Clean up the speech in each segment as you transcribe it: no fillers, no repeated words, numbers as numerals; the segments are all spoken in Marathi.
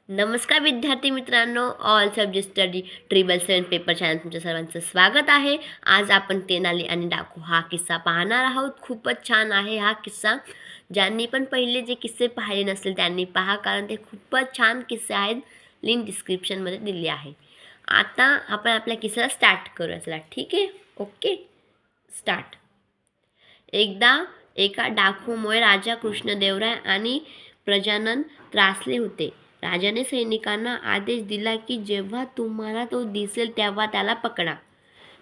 नमस्कार विद्यार्थी मित्रांनो, all subject study triple 7 paper channel तुमच्या सर्वांचं स्वागत आहे. आज आपण तेनाली आणि डाकू हा किस्सा पाहणार आहोत. खूपच छान आहे हा किस्सा. ज्यांनी पण पहिले जे किस्से पाहिले नसतील त्यांनी पहा, कारण ते खूपच छान किस्से आहेत. लिंक डिस्क्रिप्शनमध्ये दिली आहे. आता आपण आपल्या किस्सा स्टार्ट करूया. चला ठीक आहे, ओके स्टार्ट. एकदा एका डाकूमुळे राजा कृष्णदेवराय आणि प्रजानन त्रासले होते. राजाने सैनिकांना आदेश दिला की जेव्हा तुम्हाला तो दिसेल तेव्हा त्याला पकडा.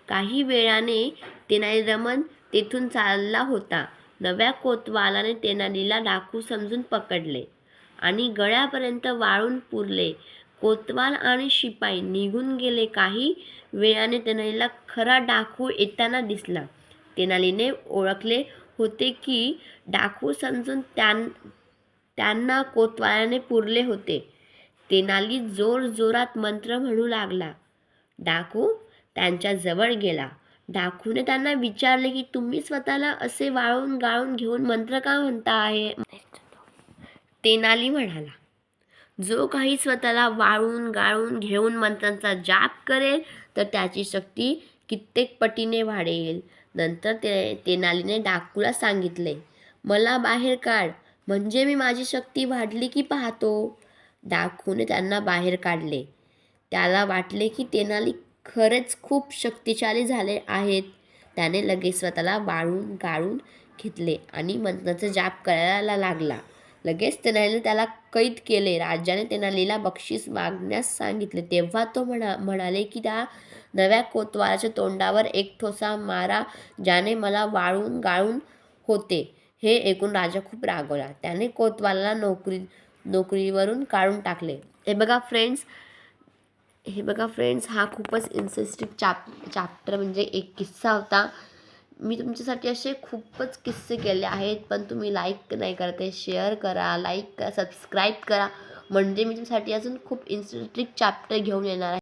काही वेळाने तेनालीरामन तेथून चालला होता. नव्या कोतवालाने तेनालीला डाकू समजून पकडले आणि गळ्यापर्यंत वाळून पुरले. कोतवाल आणि शिपाई निघून गेले. काही वेळाने तेनालीला खरा डाकू येताना दिसला. तेनालीने ओळखले होते की डाकू समजून त्यांना कोतवालाने पुरले होते. तेनाली जोरजोरात मंत्र म्हणू लागला. डाकू त्यांच्या जवळ गेला. डाकूने त्यांना विचारले की तुम्ही स्वतःला असे वाळून गाळून घेऊन मंत्र का म्हणता आहे? तेनाली म्हणाला, जो काही स्वतःला वाळून गाळून घेऊन मंत्रांचा जाप करेल तर त्याची शक्ती कित्येक पटीने वाढेल. नंतर तेनालीने डाकूला सांगितले, मला बाहेर काढ, म्हणजे मी माझी शक्ती वाढली की पाहतो. डाकूने त्यांना बाहेर काढले. त्याला वाटले की तेनाली खरेच खूप शक्तिशाली झाले आहेत. त्याने लगेच स्वतःला वाळून गाळून घेतले आणि मंत्राचा जाप करायला लागला. लगेच तेनालीने त्याला कैद केले. राजाने तेनालीला बक्षीस मागण्यास सांगितले. तेव्हा तो म्हणाले की त्या नव्या कोतवालाच्या तोंडावर एक ठोसा मारा, ज्याने मला वाळून गाळून होते. हे ऐकून राजा खूप रागवला. त्याने कोतवालाला नोकरीवरून काढून टाकले. हे बघा फ्रेंड्स, हा खूपच इंटरेस्टिंग चॅप्टर म्हणजे एक किस्सा होता. मी तुमच्यासाठी असे खूपच किस्से केले आहेत, पण तुम्ही लाईक नाही करत आहे. शेअर करा, लाईक करा, सबस्क्राईब करा, म्हणजे मी तुमच्यासाठी अजून खूप इंटरेस्टिंग चॅप्टर घेऊन येणार आहे.